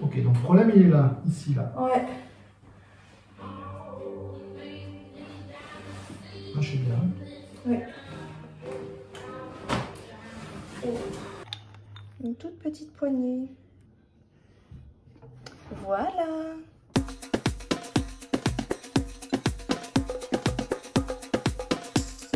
Ok, donc le problème il est là, ici, là. Ouais. Là, je suis bien. Ouais. Une toute petite poignée. Voilà.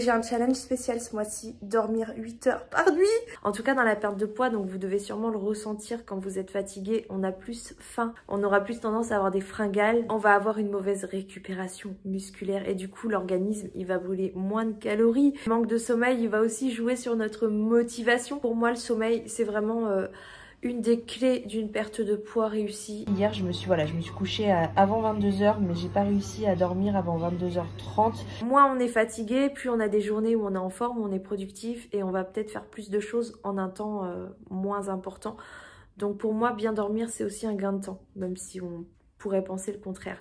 J'ai un challenge spécial ce mois-ci, dormir 8 heures par nuit. En tout cas dans la perte de poids, donc vous devez sûrement le ressentir quand vous êtes fatigué. On a plus faim, on aura plus tendance à avoir des fringales. On va avoir une mauvaise récupération musculaire et du coup l'organisme il va brûler moins de calories. Le manque de sommeil il va aussi jouer sur notre motivation. Pour moi le sommeil c'est vraiment... une des clés d'une perte de poids réussie. Hier, je me suis couchée avant 22h, mais j'ai pas réussi à dormir avant 22h30. Moins on est fatigué, plus on a des journées où on est en forme, où on est productif et on va peut-être faire plus de choses en un temps moins important. Donc pour moi, bien dormir, c'est aussi un gain de temps, même si on pourrait penser le contraire.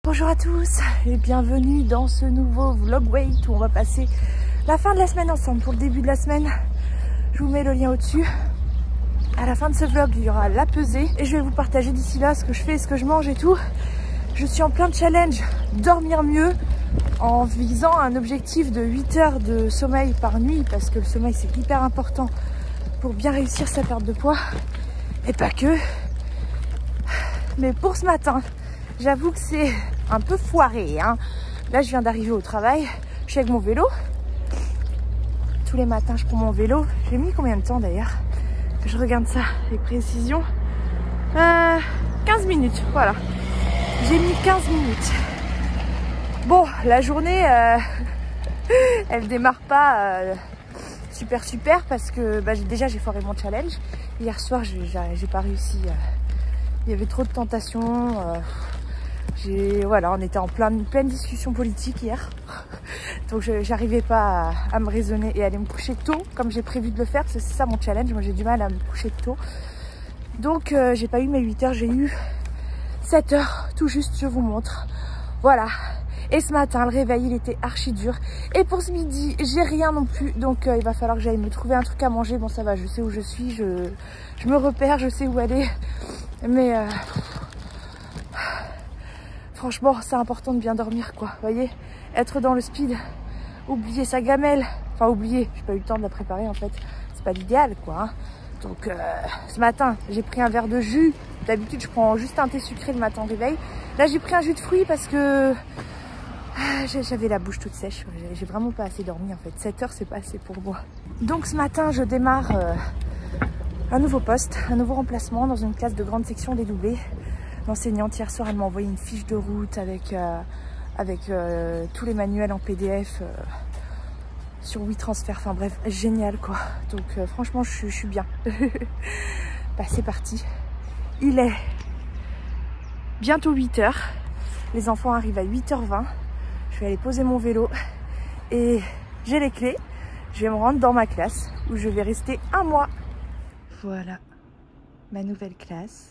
Bonjour à tous et bienvenue dans ce nouveau vlog weight où on va passer la fin de la semaine ensemble. Pour le début de la semaine, je vous mets le lien au-dessus. À la fin de ce vlog, il y aura la pesée et je vais vous partager d'ici là ce que je fais, ce que je mange et tout. Je suis en plein challenge dormir mieux en visant un objectif de 8 heures de sommeil par nuit parce que le sommeil c'est hyper important pour bien réussir sa perte de poids et pas que. Mais pour ce matin, j'avoue que c'est un peu foiré, hein. Là, je viens d'arriver au travail, je suis avec mon vélo. Tous les matins, je prends mon vélo. J'ai mis combien de temps d'ailleurs? Je regarde ça avec précision. 15 minutes, voilà. J'ai mis 15 minutes. Bon, la journée, elle démarre pas super parce que déjà j'ai foiré mon challenge. Hier soir, j'ai pas réussi. Il y avait trop de tentations. Voilà, on était en pleine discussion politique hier. Donc j'arrivais pas à me raisonner et à aller me coucher tôt comme j'ai prévu de le faire. C'est ça mon challenge, moi j'ai du mal à me coucher tôt. Donc j'ai pas eu mes 8 heures, j'ai eu 7 heures tout juste, je vous montre. Voilà. Et ce matin, le réveil, il était archi dur. Et pour ce midi, j'ai rien non plus. Donc il va falloir que j'aille me trouver un truc à manger. Bon ça va, je sais où je suis, je me repère, je sais où aller. Mais... franchement, c'est important de bien dormir, quoi. Vous voyez, être dans le speed, oublier sa gamelle. Enfin, oublier, j'ai pas eu le temps de la préparer, en fait. C'est pas l'idéal, quoi. Hein. Donc, ce matin, j'ai pris un verre de jus. D'habitude, je prends juste un thé sucré le matin au réveil. Là, j'ai pris un jus de fruits parce que j'avais la bouche toute sèche. J'ai vraiment pas assez dormi, en fait. 7 heures, c'est pas assez pour moi. Donc, ce matin, je démarre un nouveau poste, un nouveau remplacement dans une classe de grande section dédoublée. L'enseignante hier soir elle m'a envoyé une fiche de route avec tous les manuels en PDF sur 8 transferts, enfin bref, génial quoi. Donc franchement je suis bien. Bah c'est parti. Il est bientôt 8 h. Les enfants arrivent à 8 h 20. Je vais aller poser mon vélo et j'ai les clés. Je vais me rendre dans ma classe où je vais rester un mois. Voilà ma nouvelle classe.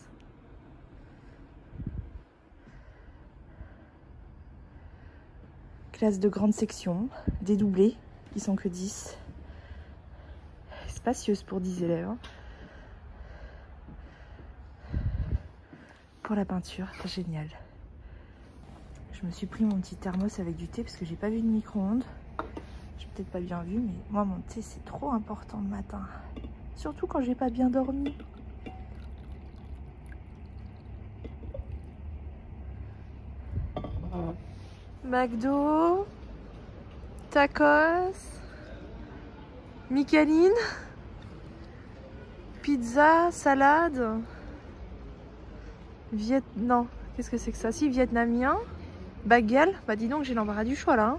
Classe de grande section, dédoublée, ils sont que 10. Spacieuse pour 10 élèves. Pour la peinture, génial. Je me suis pris mon petit thermos avec du thé parce que j'ai pas vu de micro-ondes. J'ai peut-être pas bien vu, mais moi mon thé c'est trop important le matin. Surtout quand j'ai pas bien dormi. McDo, tacos, Micheline, pizza, salade, non, qu'est-ce que c'est que ça? Si, vietnamien, bagel, bah dis donc j'ai l'embarras du choix là. Hein.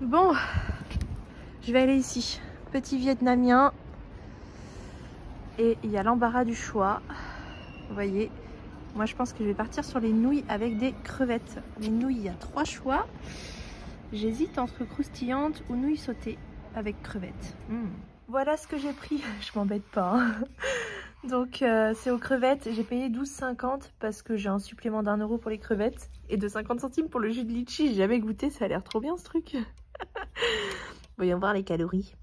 Bon, je vais aller ici, petit vietnamien, et il y a l'embarras du choix, vous voyez. Moi, je pense que je vais partir sur les nouilles avec des crevettes. Les nouilles, il y a 3 choix. J'hésite entre croustillantes ou nouilles sautées avec crevettes. Voilà ce que j'ai pris. Je m'embête pas. Hein. Donc, c'est aux crevettes. J'ai payé 12,50 parce que j'ai un supplément d'1 € pour les crevettes et de 50 centimes pour le jus de litchi. J'ai jamais goûté. Ça a l'air trop bien, ce truc. Voyons voir les calories.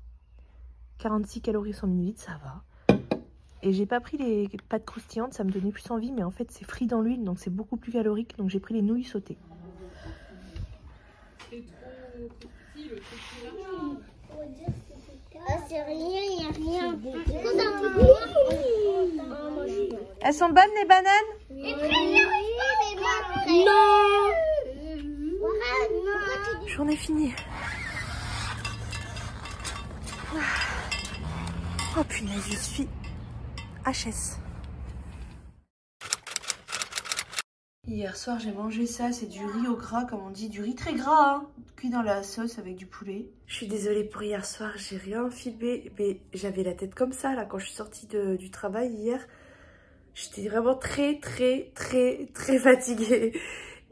46 calories sur minute, ça va. Et j'ai pas pris les pâtes croustillantes, ça me donnait plus envie, mais en fait c'est frit dans l'huile, donc c'est beaucoup plus calorique, donc j'ai pris les nouilles sautées. C'est trop petit, le truc qui marche. Ah, c'est rien, il n'y a rien. Elles sont bonnes les bananes? Non. J'en ai fini. Oh punaise, je suis HS. Hier soir j'ai mangé ça, c'est du riz au gras comme on dit, du riz très gras, hein, cuit dans la sauce avec du poulet. Je suis désolée pour hier soir, j'ai rien filmé, mais j'avais la tête comme ça là quand je suis sortie du travail hier. J'étais vraiment très fatiguée.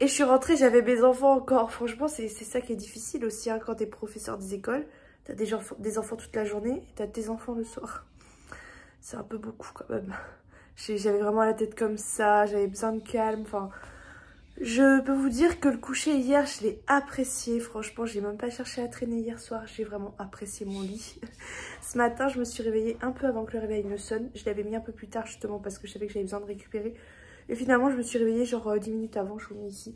Et je suis rentrée, j'avais mes enfants encore. Franchement, c'est ça qui est difficile aussi hein, quand t'es professeur des écoles. T'as des enfants toute la journée et t'as tes enfants le soir. C'est un peu beaucoup quand même. J'avais vraiment la tête comme ça, j'avais besoin de calme. Enfin, je peux vous dire que le coucher hier, je l'ai apprécié. Franchement, j'ai même pas cherché à traîner hier soir. J'ai vraiment apprécié mon lit. Ce matin, je me suis réveillée un peu avant que le réveil ne sonne. Je l'avais mis un peu plus tard justement parce que je savais que j'avais besoin de récupérer. Et finalement, je me suis réveillée genre 10 minutes avant, je vous mets ici.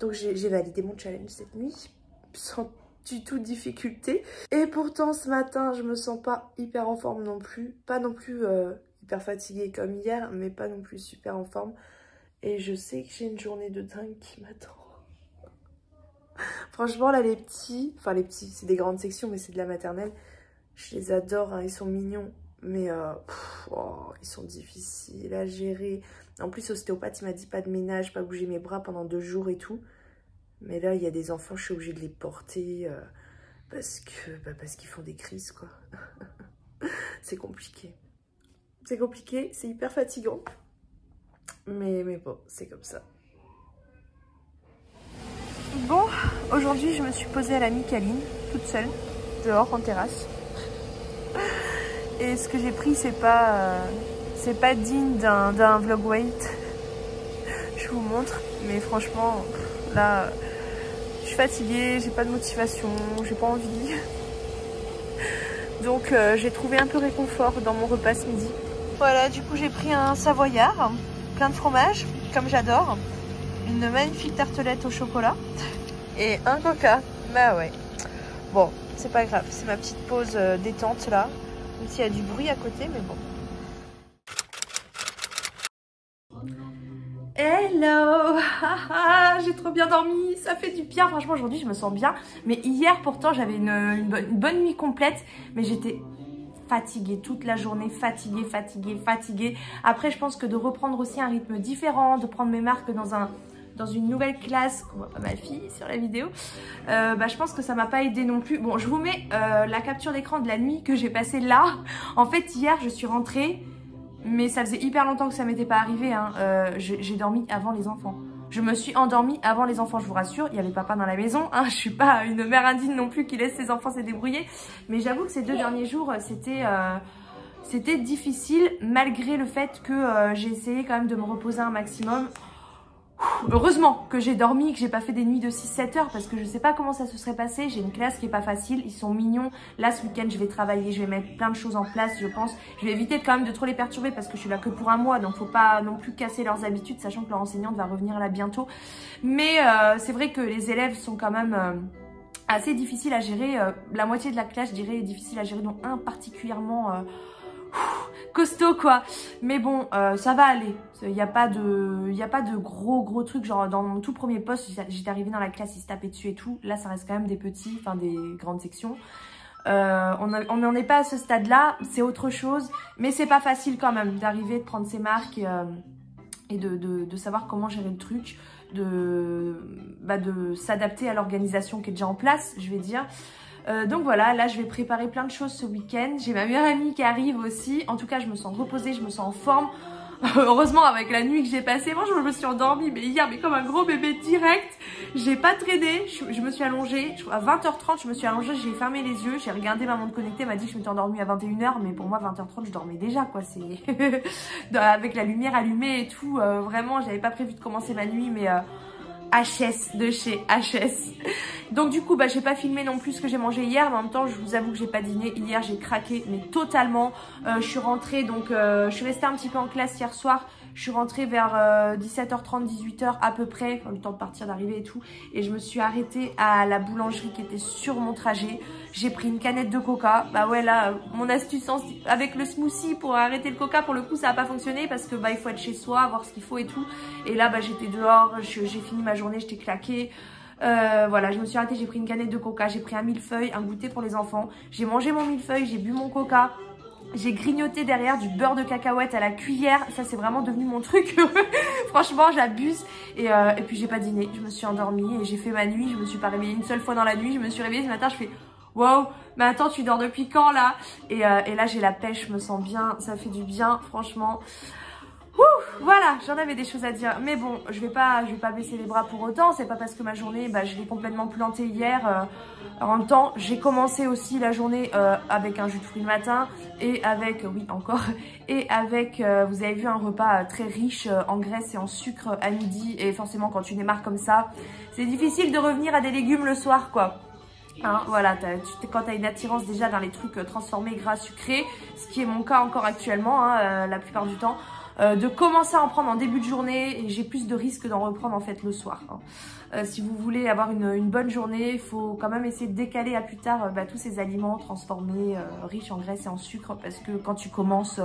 Donc j'ai validé mon challenge cette nuit, sans du tout de difficulté. Et pourtant, ce matin, je me sens pas hyper en forme non plus. Pas non plus hyper fatiguée comme hier, mais pas non plus super en forme. Et je sais que j'ai une journée de dingue qui m'attend. Franchement, là, les petits, c'est des grandes sections, mais c'est de la maternelle. Je les adore, hein, ils sont mignons. Mais ils sont difficiles à gérer. En plus, l'ostéopathe, il m'a dit pas de ménage, pas bouger mes bras pendant 2 jours et tout. Mais là, il y a des enfants, je suis obligée de les porter parce qu'ils font des crises, quoi. C'est compliqué. C'est compliqué, c'est hyper fatigant. Mais bon, c'est comme ça. Bon, aujourd'hui, je me suis posée à la Micaline, toute seule, dehors, en terrasse. Et ce que j'ai pris, c'est pas digne d'un vlog weight. Je vous montre, mais franchement, là, je suis fatiguée, j'ai pas de motivation, j'ai pas envie. Donc, j'ai trouvé un peu réconfort dans mon repas ce midi. Voilà, du coup, j'ai pris un savoyard, plein de fromage, comme j'adore, une magnifique tartelette au chocolat et un coca. Bah ouais. Bon, c'est pas grave, c'est ma petite pause détente là. Même s'il y a du bruit à côté, mais bon. Hello. J'ai trop bien dormi, ça fait du bien. Franchement, aujourd'hui, je me sens bien. Mais hier, pourtant, j'avais une bonne nuit complète. Mais j'étais fatiguée toute la journée, fatiguée. Après, je pense que de reprendre aussi un rythme différent, de prendre mes marques dans une nouvelle classe, qu'on voit pas ma fille sur la vidéo, je pense que ça m'a pas aidé non plus. Bon, je vous mets la capture d'écran de la nuit que j'ai passée là. En fait, hier, je suis rentrée, mais ça faisait hyper longtemps que ça m'était pas arrivé. Hein. J'ai dormi avant les enfants. Je me suis endormie avant les enfants, je vous rassure. Il y avait papa dans la maison. Hein. Je suis pas une mère indigne non plus qui laisse ses enfants se débrouiller. Mais j'avoue que ces 2 derniers jours, c'était difficile, malgré le fait que j'ai essayé quand même de me reposer un maximum. Heureusement que j'ai dormi, que j'ai pas fait des nuits de 6-7 heures parce que je sais pas comment ça se serait passé. J'ai une classe qui est pas facile, ils sont mignons. Là ce week-end je vais travailler, je vais mettre plein de choses en place je pense. Je vais éviter quand même de trop les perturber parce que je suis là que pour un mois. Donc faut pas non plus casser leurs habitudes sachant que leur enseignante va revenir là bientôt. Mais c'est vrai que les élèves sont quand même assez difficiles à gérer. La moitié de la classe je dirais est difficile à gérer, dont un particulièrement... costaud quoi, mais bon ça va aller, il n'y a pas de gros trucs. Genre dans mon tout premier poste j'étais arrivée dans la classe, ils se tapaient dessus et tout. Là ça reste quand même des petits, enfin des grandes sections. On n'en est pas à ce stade là, c'est autre chose, mais c'est pas facile quand même d'arriver, de prendre ses marques et de savoir comment gérer le truc, de s'adapter à l'organisation qui est déjà en place, je vais dire. Donc voilà, là je vais préparer plein de choses ce week-end. J'ai ma meilleure amie qui arrive aussi. En tout cas je me sens reposée, je me sens en forme. Heureusement avec la nuit que j'ai passée, moi je me suis endormie mais hier mais comme un gros bébé direct. J'ai pas traîné, je me suis allongée à 20h30, je me suis allongée, j'ai fermé les yeux, j'ai regardé ma montre connectée, elle m'a dit que je m'étais endormie à 21h, mais pour moi 20h30 je dormais déjà quoi, c'est avec la lumière allumée et tout. Vraiment j'avais pas prévu de commencer ma nuit, mais HS de chez HS. Donc du coup, bah, j'ai pas filmé non plus ce que j'ai mangé hier, mais en même temps, je vous avoue que j'ai pas dîné. Hier, j'ai craqué, mais totalement. Je suis rentrée, donc je suis restée un petit peu en classe hier soir. Je suis rentrée vers 17h30, 18h à peu près, le temps de partir, d'arriver et tout. Et je me suis arrêtée à la boulangerie qui était sur mon trajet. J'ai pris une canette de coca. Bah ouais, là, mon astuce avec le smoothie pour arrêter le coca, pour le coup, ça n'a pas fonctionné parce que bah, il faut être chez soi, voir ce qu'il faut et tout. Et là, bah, j'étais dehors, j'ai fini ma journée, j'étais claquée. Voilà, je me suis arrêtée, j'ai pris une canette de coca, j'ai pris un millefeuille, un goûter pour les enfants. J'ai mangé mon millefeuille, j'ai bu mon coca. J'ai grignoté derrière du beurre de cacahuète à la cuillère. Ça, c'est vraiment devenu mon truc. Franchement, j'abuse. Et puis, j'ai pas dîné. Je me suis endormie et j'ai fait ma nuit. Je me suis pas réveillée une seule fois dans la nuit. Je me suis réveillée ce matin. Je fais wow, mais attends, tu dors depuis quand là? Et là, j'ai la pêche. Je me sens bien. Ça fait du bien, franchement. Ouh, voilà, j'en avais des choses à dire. Mais bon, je vais pas baisser les bras pour autant. C'est pas parce que ma journée, bah, je l'ai complètement plantée hier. En même temps, j'ai commencé aussi la journée avec un jus de fruits le matin et avec, oui encore, et avec, vous avez vu, un repas très riche en graisse et en sucre à midi. Et forcément, quand tu démarres comme ça, c'est difficile de revenir à des légumes le soir, quoi. Hein, voilà, quand tu as une attirance déjà dans les trucs transformés, gras, sucrés, ce qui est mon cas encore actuellement, hein, la plupart du temps. De commencer à en prendre en début de journée et j'ai plus de risques d'en reprendre en fait le soir. Hein. Si vous voulez avoir une bonne journée, il faut quand même essayer de décaler à plus tard tous ces aliments transformés, riches en graisse et en sucre, parce que quand tu commences,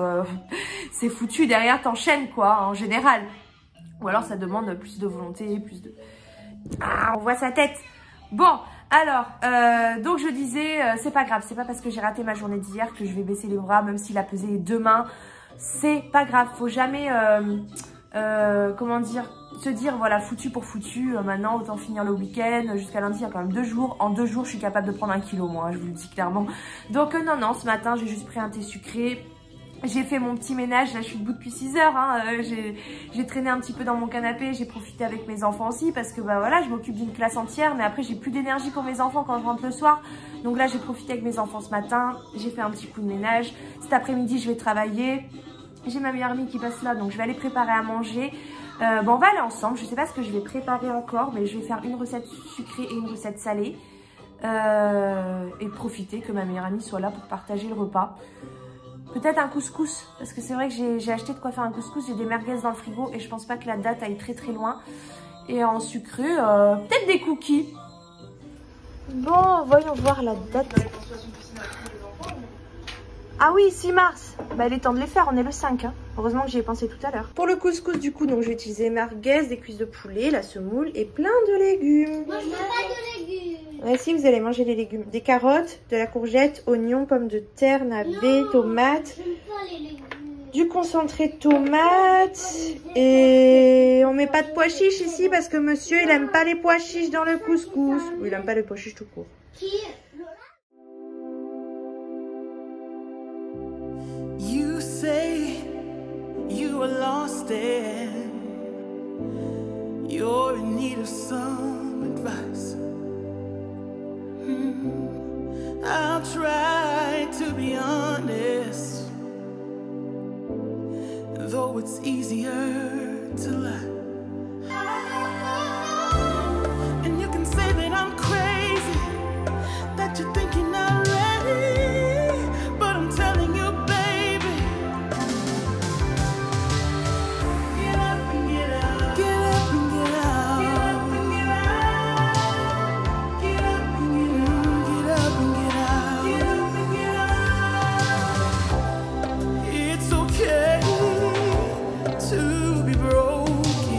c'est foutu, derrière t'enchaînes quoi, en général. Ou alors ça demande plus de volonté, plus de... Ah, on voit sa tête. Bon, alors, donc je disais, c'est pas grave, c'est pas parce que j'ai raté ma journée d'hier que je vais baisser les bras, même si la pesée est demain. C'est pas grave, faut jamais, comment dire, se dire voilà, foutu pour foutu, maintenant autant finir le week-end, jusqu'à lundi il y a quand même 2 jours, en 2 jours je suis capable de prendre 1 kilo moi, je vous le dis clairement. Donc non, ce matin j'ai juste pris un thé sucré, j'ai fait mon petit ménage, là je suis debout depuis 6 heures, hein. J'ai traîné un petit peu dans mon canapé, j'ai profité avec mes enfants aussi parce que bah voilà, je m'occupe d'une classe entière, mais après j'ai plus d'énergie pour mes enfants quand je rentre le soir. Donc là j'ai profité avec mes enfants ce matin, j'ai fait un petit coup de ménage, cet après-midi je vais travailler. J'ai ma meilleure amie qui passe là, donc je vais aller préparer à manger. Bon, on va aller ensemble. Je ne sais pas ce que je vais préparer encore, mais je vais faire une recette sucrée et une recette salée. Et profiter que ma meilleure amie soit là pour partager le repas. Peut-être un couscous, parce que c'est vrai que j'ai acheté de quoi faire un couscous. J'ai des merguez dans le frigo et je pense pas que la date aille très très loin. Et en sucré, peut-être des cookies. Bon, voyons voir la date. Ah oui, 6 mars. Bah, il est temps de les faire, on est le 5. Hein. Heureusement que j'y ai pensé tout à l'heure. Pour le couscous, du coup, donc je vais utiliser merguez, des cuisses de poulet, la semoule et plein de légumes. Moi, je veux pas de légumes. Ouais, si, vous allez manger les légumes. Des carottes, de la courgette, oignons, pommes de terre, navets, tomates. J'aime pas les légumes. Du concentré de tomates. Et on met pas de pois chiches ici parce que monsieur, il aime pas les pois chiches dans le couscous. Ou il aime pas les pois chiches tout court. Qui? You say you are lost and you're in need of some advice. I'll try to be honest, though it's easier to lie. And you can say that I'm crazy, that you're thinking I'm ready, but I'm telling you, baby, get up and get out, get up and get out, get up and get out, get up and get out, get up and get out, get up and get out. It's okay to be broken.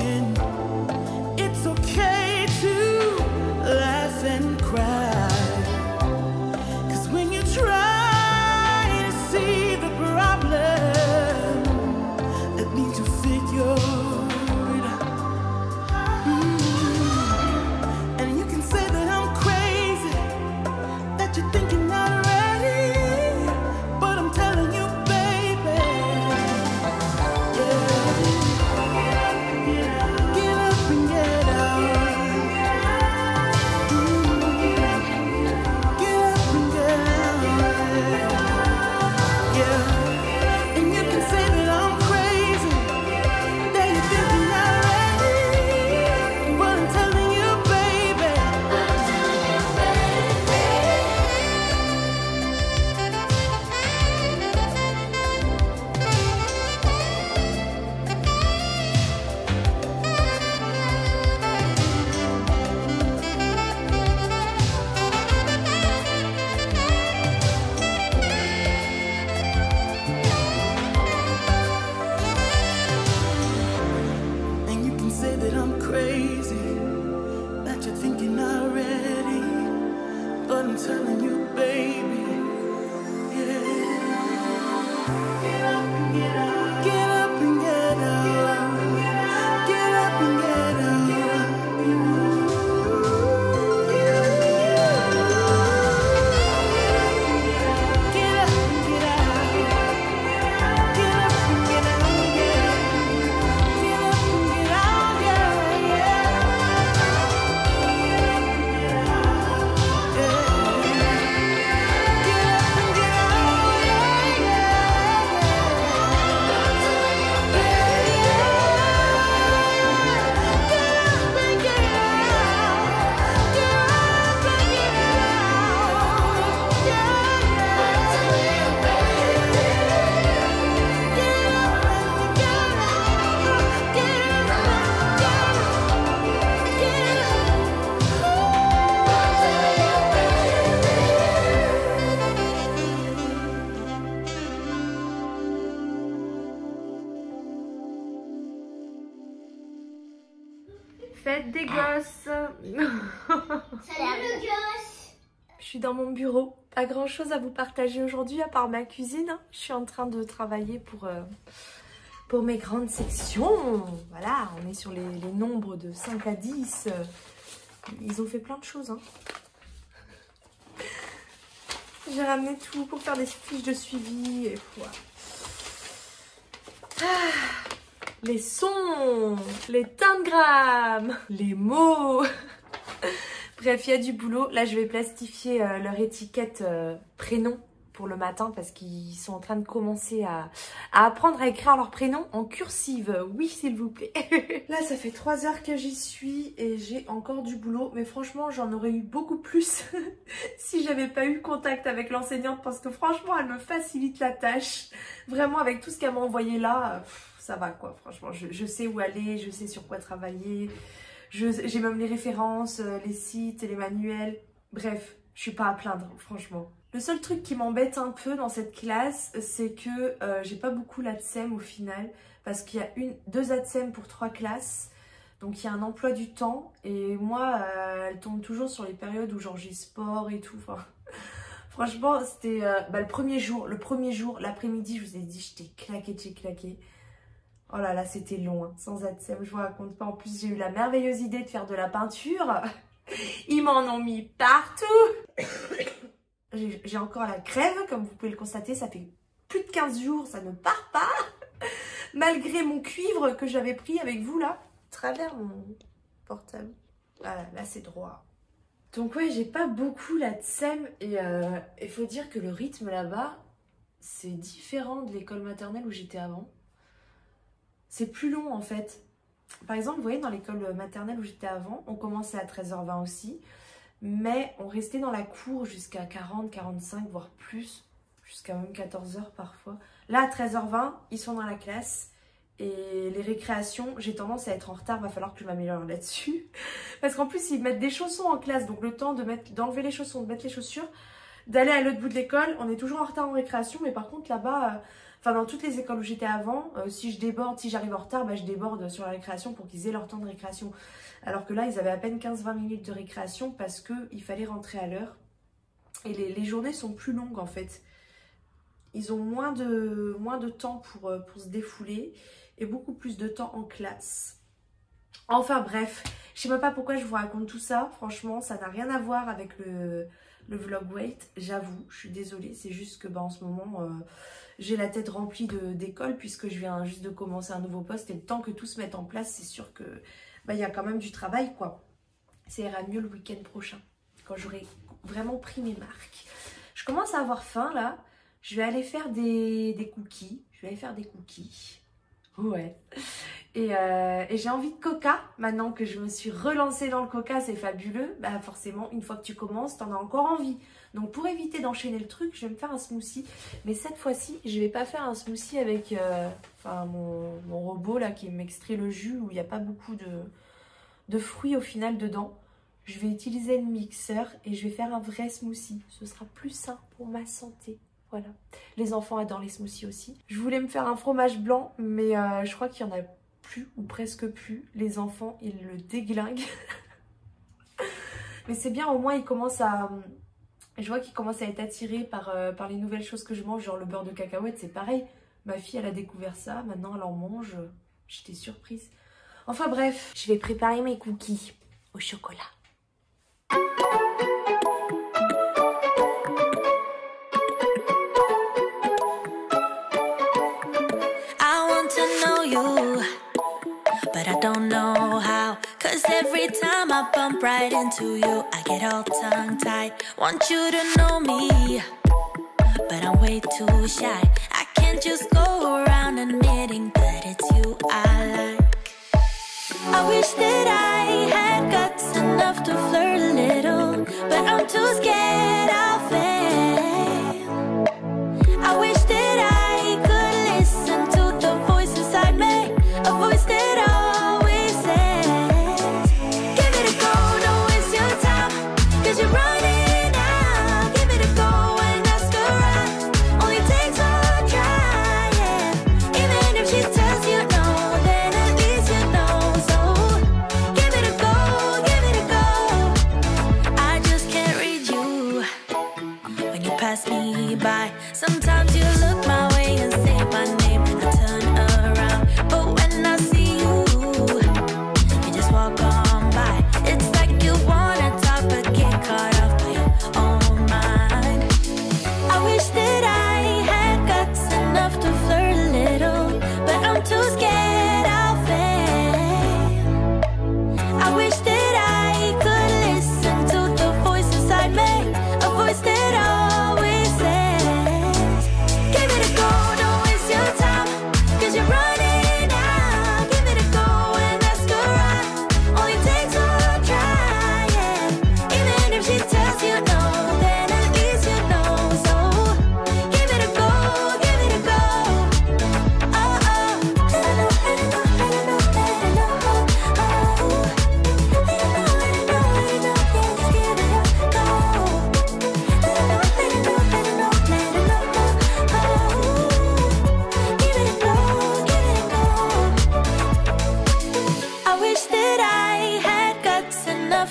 fête des gosses. Salut le gosse. Je suis dans mon bureau. Pas grand chose à vous partager aujourd'hui à part ma cuisine. Je suis en train de travailler pour mes grandes sections. Voilà, on est sur les nombres de 5 à 10. Ils ont fait plein de choses. Hein. J'ai ramené tout pour faire des fiches de suivi. Et voilà. Ah, les sons, les tangrammes, les mots. Bref, il y a du boulot. Là, je vais plastifier leur étiquette prénom pour le matin parce qu'ils sont en train de commencer à apprendre à écrire leur prénom en cursive. Oui, s'il vous plaît. Là, ça fait 3 heures que j'y suis et j'ai encore du boulot. Mais franchement, j'en aurais eu beaucoup plus si j'avais pas eu contact avec l'enseignante parce que franchement, elle me facilite la tâche. Vraiment, avec tout ce qu'elle m'a envoyé là, ça va quoi. Franchement, je sais où aller, je sais sur quoi travailler. J'ai même les références, les sites, les manuels. Bref, je suis pas à plaindre, franchement. Le seul truc qui m'embête un peu dans cette classe, c'est que j'ai pas beaucoup l'ATSEM au final. Parce qu'il y a 2 ATSEM pour 3 classes. Donc il y a un emploi du temps. Et moi, elle tombe toujours sur les périodes où genre j'ai sport et tout. Enfin, franchement, c'était le premier jour, l'après-midi, je vous ai dit, j'étais claquée de chez claquée. Oh là là, c'était long, hein, sans ATSEM, je vous raconte pas. En plus, j'ai eu la merveilleuse idée de faire de la peinture. Ils m'en ont mis partout. J'ai encore la crève, comme vous pouvez le constater. Ça fait plus de 15 jours, ça ne part pas. Malgré mon cuivre que j'avais pris avec vous, là, à travers mon portable. Voilà, là, c'est droit. Donc ouais, j'ai pas beaucoup l'ATSEM. Et il faut dire que le rythme là-bas, c'est différent de l'école maternelle où j'étais avant. C'est plus long en fait. Par exemple, vous voyez, dans l'école maternelle où j'étais avant, on commençait à 13h20 aussi. Mais on restait dans la cour jusqu'à 40, 45, voire plus. Jusqu'à même 14h parfois. Là, à 13h20, ils sont dans la classe. Et les récréations, j'ai tendance à être en retard. Va falloir que je m'améliore là-dessus. Parce qu'en plus, ils mettent des chaussons en classe. Donc le temps d'enlever les chaussons, de mettre les chaussures, d'aller à l'autre bout de l'école. On est toujours en retard en récréation. Mais par contre, là-bas... Enfin, dans toutes les écoles où j'étais avant, si j'arrive en retard, je déborde sur la récréation pour qu'ils aient leur temps de récréation. Alors que là, ils avaient à peine 15-20 minutes de récréation parce qu'il fallait rentrer à l'heure. Et les journées sont plus longues en fait. Ils ont moins de temps pour se défouler et beaucoup plus de temps en classe. Enfin bref, je sais même pas pourquoi je vous raconte tout ça. Franchement, ça n'a rien à voir avec le vlog weight. J'avoue, je suis désolée. C'est juste que en ce moment... j'ai la tête remplie d'école puisque je viens juste de commencer un nouveau poste et le temps que tout se mette en place, c'est sûr que y a quand même du travail quoi. Ça ira mieux le week-end prochain quand j'aurai vraiment pris mes marques. Je commence à avoir faim là. Je vais aller faire des cookies. Ouais. Et j'ai envie de coca. Maintenant que je me suis relancée dans le coca, c'est fabuleux. Bah forcément, une fois que tu commences, t'en as encore envie. Donc pour éviter d'enchaîner le truc, je vais me faire un smoothie. Mais cette fois-ci, je vais pas faire un smoothie avec mon robot là qui m'extrait le jus où il n'y a pas beaucoup de fruits au final dedans. Je vais utiliser le mixeur et je vais faire un vrai smoothie. Ce sera plus sain pour ma santé. Voilà. Les enfants adorent les smoothies aussi. Je voulais me faire un fromage blanc, mais je crois qu'il n'y en a plus ou presque plus. Les enfants, ils le déglinguent. Mais c'est bien, au moins, ils commencent à... Je vois qu'ils commencent à être attirés par les nouvelles choses que je mange, genre le beurre de cacahuète, c'est pareil. Ma fille, elle a découvert ça, maintenant elle en mange. J'étais surprise. Enfin bref, je vais préparer mes cookies au chocolat. But I don't know how, 'cause every time I bump right into you, I get all tongue-tied. Want you to know me, but I'm way too shy. I can't just go around admitting that it's you I like. I wish that I had guts enough to flirt a little, but I'm too scared I'll fail. I wish that I could listen to the voice inside me, a voice that always says, give it a go, don't waste your time, 'cause you're running out. Give it a go and ask around, only takes one try, yeah. Even if she tells you no, then at least you know. So give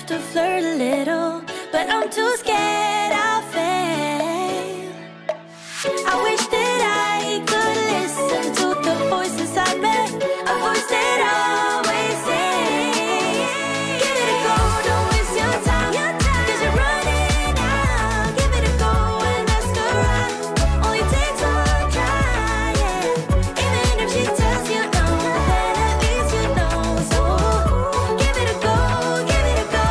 to flirt a little, but I'm too scared I'll fail. I wish that I could listen to the voice inside me, a voice that always says, give it a go, don't waste your time, 'cause you're running out. Give it a go and ask her out, only takes one try, yeah. Even if she tells you no, then at least you know. So give it a go, give it a go.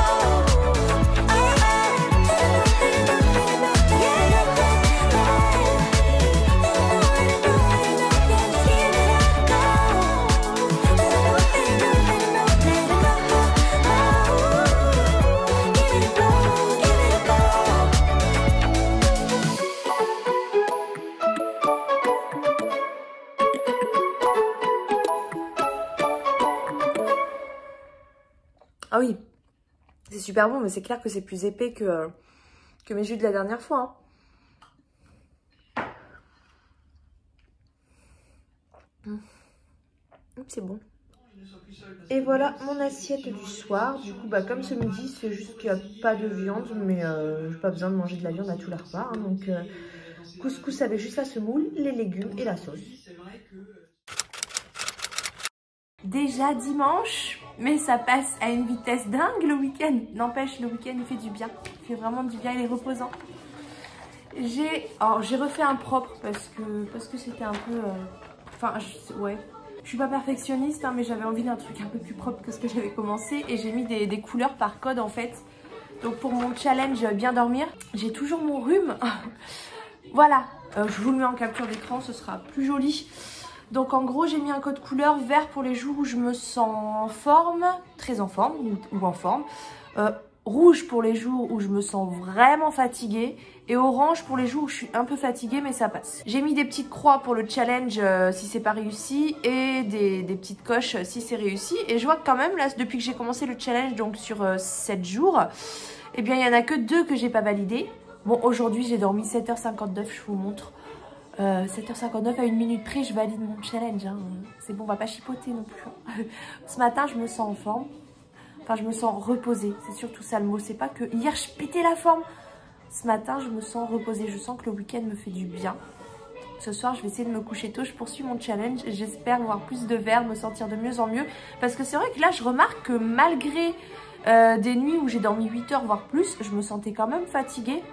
Ah oui, c'est super bon, mais c'est clair que c'est plus épais que mes jus de la dernière fois. C'est bon. Et voilà mon assiette du soir. Du coup, bah, comme ce midi, c'est juste qu'il n'y a pas de viande, mais j'ai pas besoin de manger de la viande à tous les repas. Hein, donc, couscous avec juste la semoule, les légumes et la sauce. Déjà dimanche, mais ça passe à une vitesse dingue le week-end. N'empêche, le week-end il fait du bien. Il fait vraiment du bien, il est reposant. J'ai refait un propre parce que c'était un peu... ouais. Je suis pas perfectionniste, hein, mais j'avais envie d'un truc un peu plus propre que ce que j'avais commencé. Et j'ai mis des couleurs par code en fait. Donc pour mon challenge bien dormir, j'ai toujours mon rhume. Voilà, je vous le mets en capture d'écran, ce sera plus joli. Donc en gros j'ai mis un code couleur vert pour les jours où je me sens en forme, très en forme ou en forme. Rouge pour les jours où je me sens vraiment fatiguée. Et orange pour les jours où je suis un peu fatiguée mais ça passe. J'ai mis des petites croix pour le challenge si c'est pas réussi. Et des petites coches si c'est réussi. Et je vois que quand même là depuis que j'ai commencé le challenge donc sur 7 jours. Eh bien il n'y en a que 2 que j'ai pas validé. Bon aujourd'hui j'ai dormi 7h59 je vous montre. 7h59 à 1 minute près, je valide mon challenge. Hein. C'est bon, on va pas chipoter non plus. Ce matin, je me sens en forme. Enfin, je me sens reposée. C'est surtout ça le mot. C'est pas que hier, je pétais la forme. Ce matin, je me sens reposée. Je sens que le week-end me fait du bien. Ce soir, je vais essayer de me coucher tôt. Je poursuis mon challenge. J'espère voir plus de verre, me sentir de mieux en mieux. Parce que c'est vrai que là, je remarque que malgré des nuits où j'ai dormi 8 heures, voire plus, je me sentais quand même fatiguée.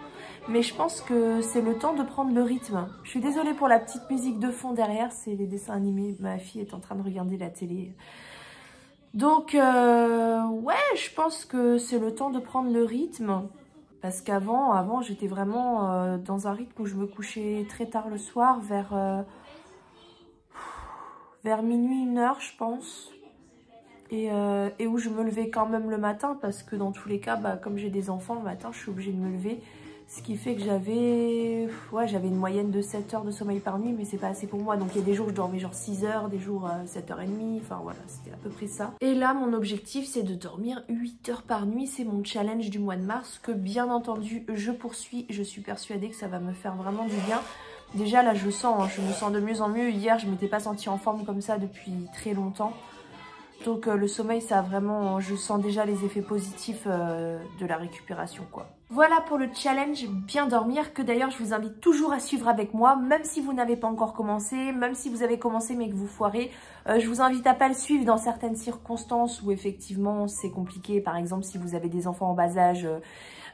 Mais je pense que c'est le temps de prendre le rythme. Je suis désolée pour la petite musique de fond derrière, c'est les dessins animés. Ma fille est en train de regarder la télé. Donc, ouais, je pense que c'est le temps de prendre le rythme. Parce qu'avant, j'étais vraiment dans un rythme où je me couchais très tard le soir, vers minuit, 1h, je pense. Et où je me levais quand même le matin, parce que dans tous les cas, bah, comme j'ai des enfants, le matin, je suis obligée de me lever. Ce qui fait que j'avais une moyenne de 7 heures de sommeil par nuit, mais c'est pas assez pour moi. Donc il y a des jours où je dormais genre 6 heures, des jours 7h30, enfin voilà, c'était à peu près ça. Et là, mon objectif, c'est de dormir 8 heures par nuit. C'est mon challenge du mois de mars, que bien entendu, je poursuis. Je suis persuadée que ça va me faire vraiment du bien. Déjà là, je me sens de mieux en mieux. Hier, je m'étais pas sentie en forme comme ça depuis très longtemps. Donc le sommeil, ça a vraiment, je sens déjà les effets positifs de la récupération quoi. Voilà pour le challenge bien dormir, que d'ailleurs je vous invite toujours à suivre avec moi, même si vous n'avez pas encore commencé, même si vous avez commencé mais que vous foirez. Je vous invite à pas le suivre dans certaines circonstances où effectivement c'est compliqué. Par exemple si vous avez des enfants en bas âge,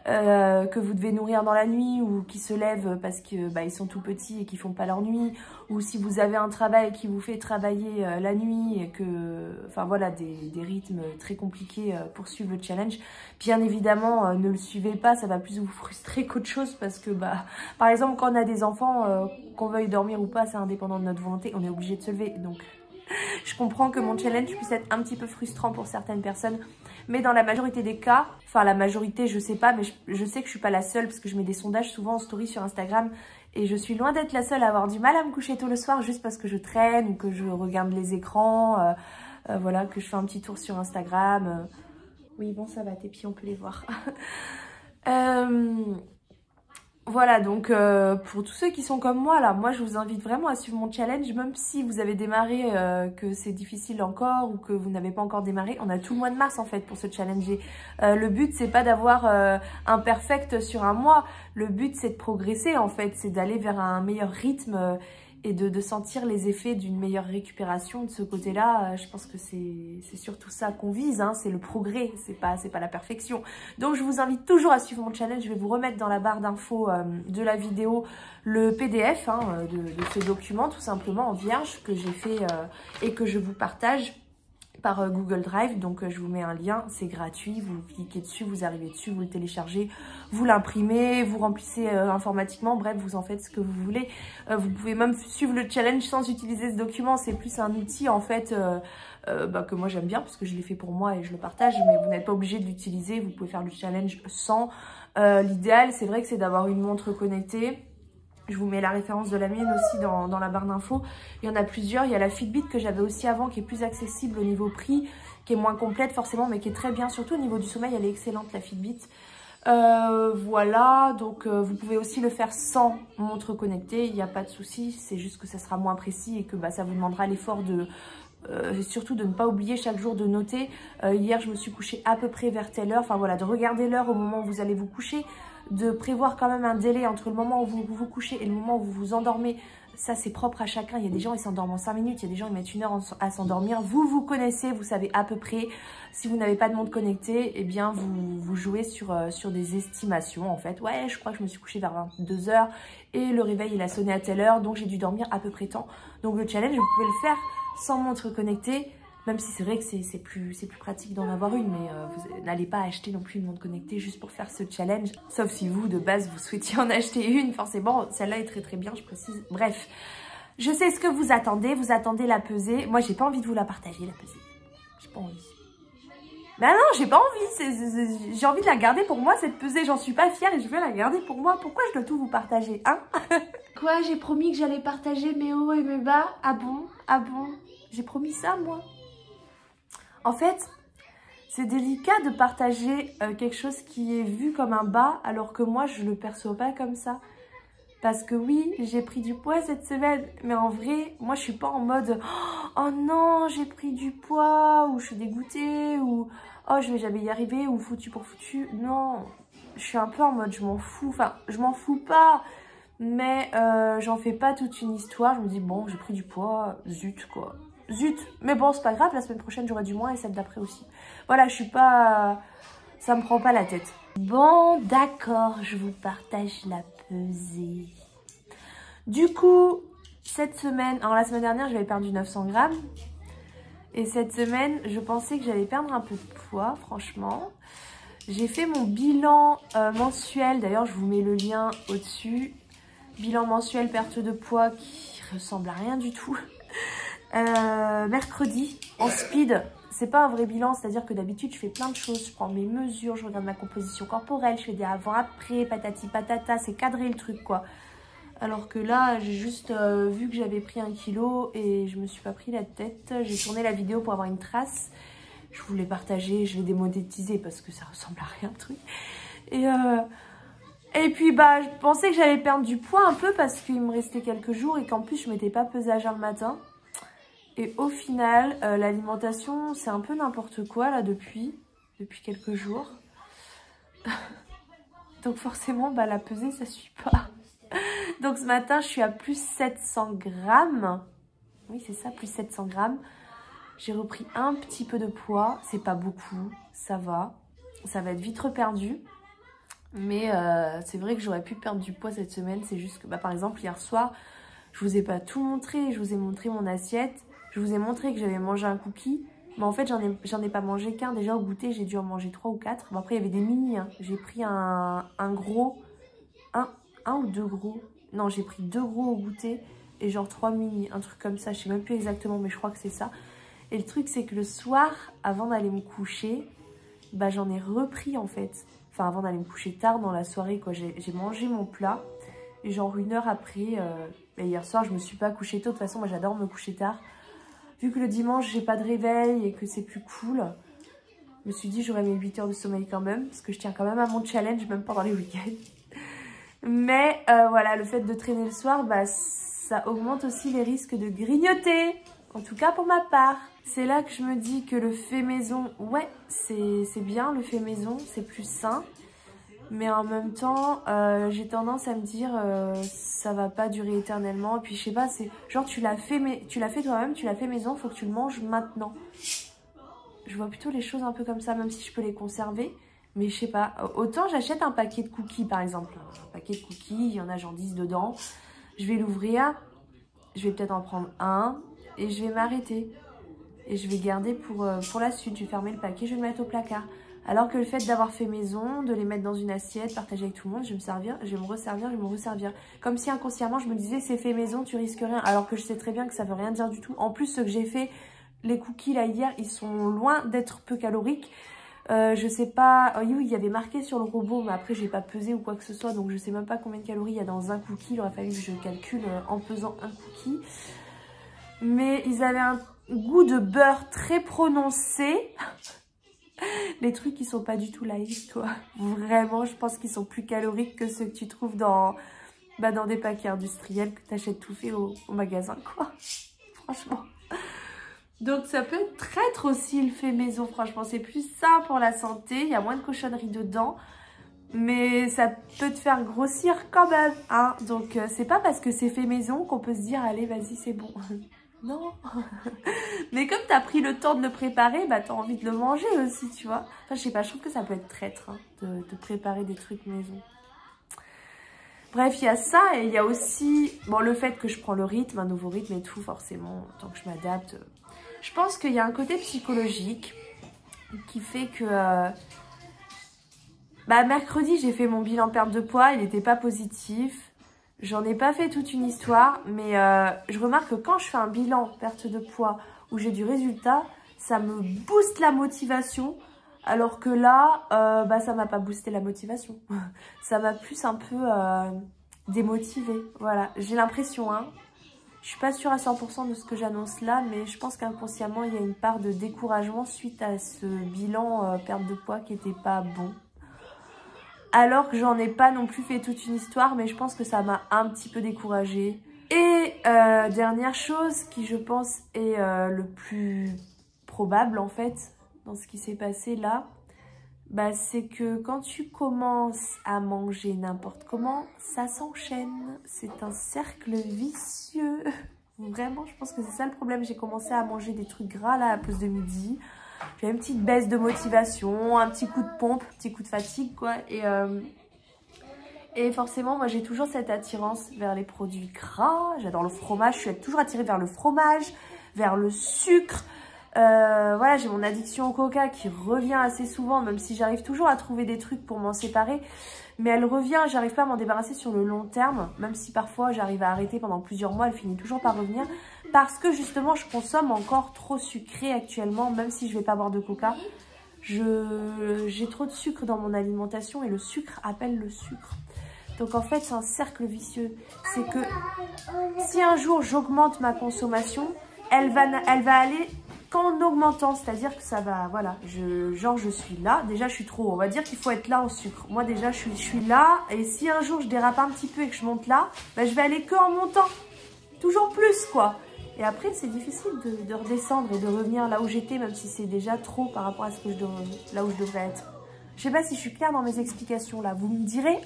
que vous devez nourrir dans la nuit, ou qui se lèvent parce que bah, ils sont tout petits et qui font pas leur nuit, ou si vous avez un travail qui vous fait travailler la nuit et que, enfin voilà, des rythmes très compliqués pour suivre le challenge, bien évidemment ne le suivez pas, ça va plus vous frustrer qu'autre chose, parce que bah par exemple quand on a des enfants, qu'on veuille dormir ou pas, c'est indépendant de notre volonté, on est obligé de se lever. Donc je comprends que mon challenge puisse être un petit peu frustrant pour certaines personnes, mais dans la majorité des cas, enfin la majorité je sais pas, mais je sais que je suis pas la seule, parce que je mets des sondages souvent en story sur Instagram, et je suis loin d'être la seule à avoir du mal à me coucher tôt le soir juste parce que je traîne ou que je regarde les écrans, voilà, que je fais un petit tour sur Instagram. Oui bon ça va, tes pieds on peut les voir. Voilà, donc pour tous ceux qui sont comme moi, là, moi je vous invite vraiment à suivre mon challenge, même si vous avez démarré, que c'est difficile encore ou que vous n'avez pas encore démarré. On a tout le mois de mars en fait pour se challenger. Le but c'est pas d'avoir un perfect sur un mois, le but c'est de progresser en fait, c'est d'aller vers un meilleur rythme et de sentir les effets d'une meilleure récupération. De ce côté-là, je pense que c'est surtout ça qu'on vise, hein, c'est le progrès, c'est pas la perfection. Donc je vous invite toujours à suivre mon challenge. Je vais vous remettre dans la barre d'infos de la vidéo le PDF hein, de ce document, tout simplement en vierge, que j'ai fait et que je vous partage par Google Drive. Donc je vous mets un lien, c'est gratuit, vous cliquez dessus, vous arrivez dessus, vous le téléchargez, vous l'imprimez, vous remplissez informatiquement, bref, vous en faites ce que vous voulez. Vous pouvez même suivre le challenge sans utiliser ce document, c'est plus un outil en fait que moi j'aime bien parce que je l'ai fait pour moi et je le partage, mais vous n'êtes pas obligé de l'utiliser, vous pouvez faire le challenge sans. L'idéal, c'est vrai que c'est d'avoir une montre connectée. Je vous mets la référence de la mienne aussi dans la barre d'infos. Il y en a plusieurs. Il y a la Fitbit que j'avais aussi avant, qui est plus accessible au niveau prix, qui est moins complète forcément, mais qui est très bien. Surtout au niveau du sommeil, elle est excellente, la Fitbit. Voilà, donc vous pouvez aussi le faire sans montre connectée. Il n'y a pas de souci. C'est juste que ça sera moins précis et que ça vous demandera l'effort de... surtout de ne pas oublier chaque jour de noter. Hier, je me suis couchée à peu près vers telle heure. Enfin voilà, de regarder l'heure au moment où vous allez vous coucher. De prévoir quand même un délai entre le moment où vous vous couchez et le moment où vous vous endormez. Ça, c'est propre à chacun. Il y a des gens, ils s'endorment en 5 minutes. Il y a des gens, ils mettent 1 heure à s'endormir. Vous, vous connaissez, vous savez à peu près. Si vous n'avez pas de montre connectée, eh bien, vous jouez sur des estimations, en fait. Ouais, je crois que je me suis couchée vers 22 h et le réveil, il a sonné à telle heure. Donc, j'ai dû dormir à peu près tant. Donc, le challenge, vous pouvez le faire sans montre connectée. Même si c'est vrai que c'est plus pratique d'en avoir une, mais vous n'allez pas acheter non plus une montre connectée juste pour faire ce challenge. Sauf si vous, de base, vous souhaitiez en acheter une, forcément. Celle-là est très très bien, je précise. Bref, je sais ce que vous attendez la pesée. Moi, j'ai pas envie de vous la partager, la pesée. J'ai pas envie. Ben non, j'ai pas envie. J'ai envie de la garder pour moi, cette pesée. J'en suis pas fière et je veux la garder pour moi. Pourquoi je dois tout vous partager, hein? Quoi, j'ai promis que j'allais partager mes hauts et mes bas? Ah bon? Ah bon? J'ai promis ça, moi? En fait, c'est délicat de partager quelque chose qui est vu comme un bas alors que moi, je le perçois pas comme ça. Parce que oui, j'ai pris du poids cette semaine, mais en vrai, moi, je suis pas en mode « Oh non, j'ai pris du poids » ou « Je suis dégoûtée » ou « Oh, je vais jamais y arriver » ou « Foutu pour foutu ». Non, je suis un peu en mode « Je m'en fous ». Enfin, je m'en fous pas, mais j'en fais pas toute une histoire. Je me dis « Bon, j'ai pris du poids, zut quoi ». Zut, mais bon, c'est pas grave, la semaine prochaine j'aurai du moins et celle d'après aussi. Voilà, je suis pas... ça me prend pas la tête. Bon, d'accord, je vous partage la pesée. Du coup, cette semaine... Alors la semaine dernière, j'avais perdu 900 grammes. Et cette semaine, je pensais que j'allais perdre un peu de poids, franchement. J'ai fait mon bilan mensuel, d'ailleurs je vous mets le lien au-dessus. Bilan mensuel perte de poids qui ressemble à rien du tout. Mercredi en speed. C'est pas un vrai bilan, c'est à dire que d'habitude je fais plein de choses, je prends mes mesures, je regarde ma composition corporelle, je fais des avant après, patati patata, c'est cadré le truc quoi. Alors que là j'ai juste vu que j'avais pris 1 kilo et je me suis pas pris la tête. J'ai tourné la vidéo pour avoir une trace, je voulais partager, je l'ai démonétisé parce que ça ressemble à rien le truc. Et puis je pensais que j'allais perdre du poids un peu parce qu'il me restait quelques jours et qu'en plus je m'étais pas pesée à jeun le matin. Et au final, l'alimentation, c'est un peu n'importe quoi là depuis quelques jours. Donc forcément, la pesée, ça suit pas. Donc ce matin, je suis à plus 700 grammes. Oui, c'est ça, plus 700 grammes. J'ai repris un petit peu de poids. C'est pas beaucoup, ça va. Ça va être vite reperdu. Mais c'est vrai que j'aurais pu perdre du poids cette semaine. C'est juste que, par exemple, hier soir, je vous ai pas tout montré. Je vous ai montré mon assiette. Je vous ai montré que j'avais mangé un cookie, mais en fait j'en ai pas mangé qu'un. Déjà au goûter j'ai dû en manger 3 ou 4. Bon, après il y avait des mini, hein. J'ai pris un gros, un ou 2 gros. Non, j'ai pris 2 gros au goûter et genre 3 mini, un truc comme ça. Je sais même plus exactement, mais je crois que c'est ça. Et le truc c'est que le soir, avant d'aller me coucher, j'en ai repris en fait. Enfin avant d'aller me coucher tard dans la soirée quoi. J'ai mangé mon plat et genre 1 heure après, hier soir je me suis pas couchée tôt. De toute façon moi j'adore me coucher tard. Vu que le dimanche, j'ai pas de réveil et que c'est plus cool, je me suis dit j'aurais mes 8 heures de sommeil quand même. Parce que je tiens quand même à mon challenge, même pendant les week-ends. Mais voilà, le fait de traîner le soir, bah, ça augmente aussi les risques de grignoter. En tout cas pour ma part. C'est là que je me dis que le fait maison, ouais, c'est bien le fait maison, c'est plus sain. Mais en même temps, j'ai tendance à me dire, ça va pas durer éternellement. Et puis je sais pas, c'est genre tu l'as fait toi-même, tu l'as fait maison, faut que tu le manges maintenant. Je vois plutôt les choses un peu comme ça, même si je peux les conserver. Mais je sais pas, autant j'achète un paquet de cookies par exemple. Un paquet de cookies, il y en a genre 10 dedans. Je vais l'ouvrir, je vais peut-être en prendre un et je vais m'arrêter. Et je vais garder pour la suite, je vais fermer le paquet, je vais le mettre au placard. Alors que le fait d'avoir fait maison, de les mettre dans une assiette, partager avec tout le monde, je vais me resservir. Comme si inconsciemment je me disais c'est fait maison, tu risques rien. Alors que je sais très bien que ça veut rien dire du tout. En plus, ce que j'ai fait, les cookies là hier, ils sont loin d'être peu caloriques. Je sais pas, oui, il y avait marqué sur le robot, mais après j'ai pas pesé ou quoi que ce soit, donc je sais même pas combien de calories il y a dans un cookie. Il aurait fallu que je calcule en pesant un cookie. Mais ils avaient un goût de beurre très prononcé. Les trucs qui sont pas du tout light, quoi. Vraiment, je pense qu'ils sont plus caloriques que ceux que tu trouves dans des paquets industriels que tu achètes tout fait au magasin, quoi. Franchement. Donc ça peut être traître aussi le fait maison, franchement. C'est plus sain pour la santé, il y a moins de cochonneries dedans. Mais ça peut te faire grossir quand même, hein. Donc c'est pas parce que c'est fait maison qu'on peut se dire, allez, vas-y, c'est bon. Non. Mais comme tu as pris le temps de le préparer, bah tu as envie de le manger aussi, tu vois. Enfin, je sais pas, je trouve que ça peut être traître, hein, de préparer des trucs maison. Bref, il y a ça et il y a aussi bon, le fait que je prends le rythme, un nouveau rythme et tout, forcément, tant que je m'adapte. Je pense qu'il y a un côté psychologique qui fait que... mercredi, j'ai fait mon bilan perte de poids, il n'était pas positif. J'en ai pas fait toute une histoire, mais je remarque que quand je fais un bilan perte de poids où j'ai du résultat, ça me booste la motivation, alors que là, ça m'a pas boosté la motivation. Ça m'a plus un peu démotivée. Voilà, j'ai l'impression, hein. Je suis pas sûre à 100% de ce que j'annonce là, mais je pense qu'inconsciemment, il y a une part de découragement suite à ce bilan perte de poids qui était pas bon. Alors que j'en ai pas non plus fait toute une histoire, mais je pense que ça m'a un petit peu découragée. Et dernière chose qui je pense est le plus probable en fait dans ce qui s'est passé là, c'est que quand tu commences à manger n'importe comment, ça s'enchaîne. C'est un cercle vicieux. Vraiment, je pense que c'est ça le problème. J'ai commencé à manger des trucs gras là à la pause de midi. J'ai une petite baisse de motivation, un petit coup de pompe, un petit coup de fatigue quoi. Et forcément, moi j'ai toujours cette attirance vers les produits gras. J'adore le fromage, je suis toujours attirée vers le fromage, vers le sucre. Voilà, j'ai mon addiction au coca qui revient assez souvent, même si j'arrive toujours à trouver des trucs pour m'en séparer. Mais elle revient, j'arrive pas à m'en débarrasser sur le long terme. Même si parfois j'arrive à arrêter pendant plusieurs mois, elle finit toujours par revenir. Parce que justement, je consomme encore trop sucré actuellement, même si je vais pas boire de coca. J'ai trop de sucre dans mon alimentation et le sucre appelle le sucre. Donc en fait, c'est un cercle vicieux. C'est que si un jour j'augmente ma consommation, elle va aller qu'en augmentant. C'est-à-dire que ça va, voilà, je suis là. Déjà, je suis trop haut. On va dire qu'il faut être là en sucre. Moi déjà, je suis là. Et si un jour je dérape un petit peu et que je monte là, je vais aller que en montant. Toujours plus, quoi. Et après, c'est difficile de redescendre et de revenir là où j'étais, même si c'est déjà trop par rapport à là où je devrais être. Je sais pas si je suis claire dans mes explications là. Vous me direz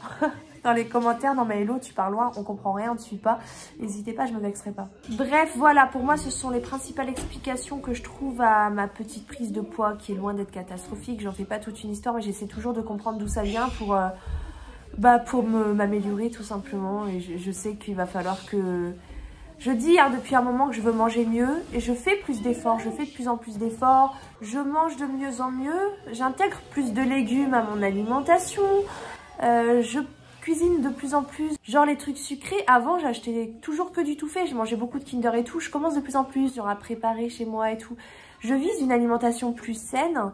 dans les commentaires. Non mais hello, tu parles loin, on comprend rien, on ne suit pas. N'hésitez pas, je me vexerai pas. Bref, voilà, pour moi, ce sont les principales explications que je trouve à ma petite prise de poids qui est loin d'être catastrophique. J'en fais pas toute une histoire, mais j'essaie toujours de comprendre d'où ça vient pour m'améliorer tout simplement. Et je sais qu'il va falloir que... Je dis depuis un moment que je veux manger mieux et je fais plus d'efforts, je fais de plus en plus d'efforts, je mange de mieux en mieux, j'intègre plus de légumes à mon alimentation, je cuisine de plus en plus, genre les trucs sucrés, avant j'achetais toujours que du tout fait, je mangeais beaucoup de Kinder et tout, je commence de plus en plus genre à préparer chez moi et tout, je vise une alimentation plus saine.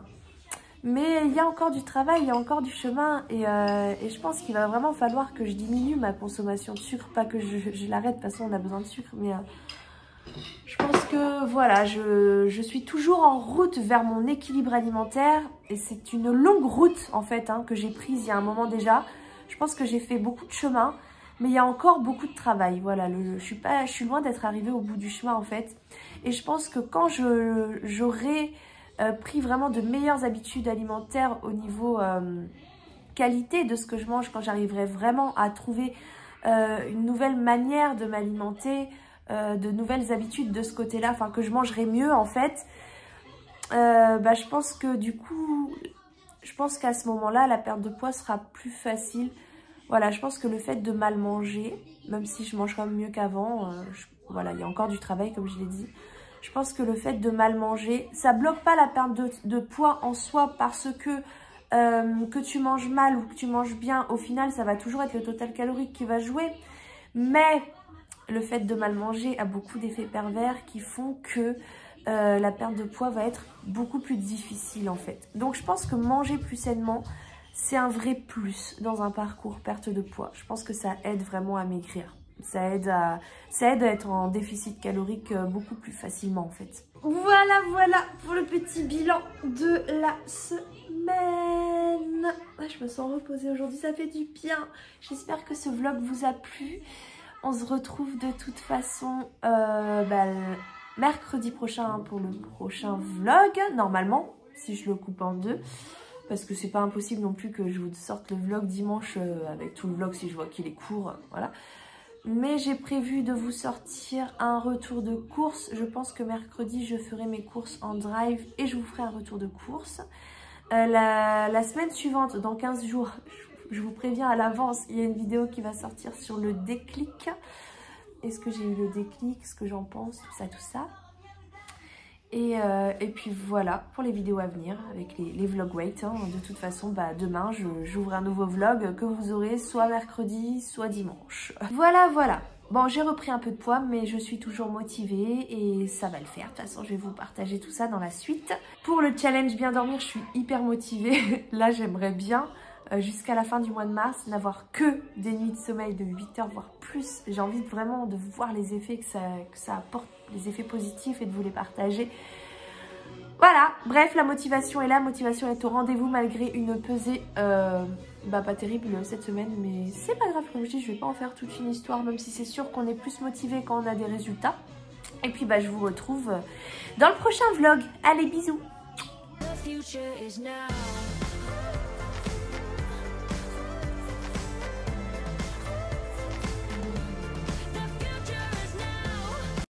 Mais il y a encore du travail, il y a encore du chemin et je pense qu'il va vraiment falloir que je diminue ma consommation de sucre. Pas que je l'arrête, de toute façon on a besoin de sucre, mais je pense que voilà, je suis toujours en route vers mon équilibre alimentaire et c'est une longue route en fait que j'ai prise il y a un moment déjà. Je pense que j'ai fait beaucoup de chemin, mais il y a encore beaucoup de travail. Voilà, je suis loin d'être arrivée au bout du chemin en fait. Et je pense que quand j'aurai pris vraiment de meilleures habitudes alimentaires au niveau qualité de ce que je mange, quand j'arriverai vraiment à trouver une nouvelle manière de m'alimenter, de nouvelles habitudes de ce côté-là, enfin que je mangerai mieux en fait, je pense que du coup, je pense qu'à ce moment-là, la perte de poids sera plus facile. Voilà, je pense que le fait de mal manger, même si je mange quand même mieux qu'avant, voilà, il y a encore du travail comme je l'ai dit. Je pense que le fait de mal manger, ça bloque pas la perte de poids en soi parce que tu manges mal ou que tu manges bien, au final, ça va toujours être le total calorique qui va jouer. Mais le fait de mal manger a beaucoup d'effets pervers qui font que la perte de poids va être beaucoup plus difficile en fait. Donc je pense que manger plus sainement, c'est un vrai plus dans un parcours perte de poids. Je pense que ça aide vraiment à maigrir. Ça aide à être en déficit calorique beaucoup plus facilement en fait. Voilà pour le petit bilan de la semaine. Je me sens reposée aujourd'hui, ça fait du bien. J'espère que ce vlog vous a plu. On se retrouve de toute façon mercredi prochain pour le prochain vlog, normalement, si je le coupe en deux. Parce que c'est pas impossible non plus que je vous sorte le vlog dimanche avec tout le vlog si je vois qu'il est court, voilà. Mais j'ai prévu de vous sortir un retour de course. Je pense que mercredi, je ferai mes courses en drive et je vous ferai un retour de course. La semaine suivante, dans 15 jours, je vous préviens à l'avance, il y a une vidéo qui va sortir sur le déclic. Est-ce que j'ai eu le déclic, ce que j'en pense, tout ça. Et puis voilà, pour les vidéos à venir, avec les vlog weight. Hein. De toute façon, demain, j'ouvre un nouveau vlog que vous aurez soit mercredi, soit dimanche. Voilà. Bon, j'ai repris un peu de poids, mais je suis toujours motivée et ça va le faire. De toute façon, je vais vous partager tout ça dans la suite. Pour le challenge bien dormir, je suis hyper motivée. Là, j'aimerais bien, jusqu'à la fin du mois de mars, n'avoir que des nuits de sommeil de 8 heures, voire plus. J'ai envie vraiment de voir les effets que ça apporte, les effets positifs et de vous les partager. Voilà, bref, la motivation est là, la motivation est au rendez-vous malgré une pesée pas terrible cette semaine, mais c'est pas grave, comme je dis, je vais pas en faire toute une histoire, même si c'est sûr qu'on est plus motivé quand on a des résultats. Et puis je vous retrouve dans le prochain vlog. Allez, bisous!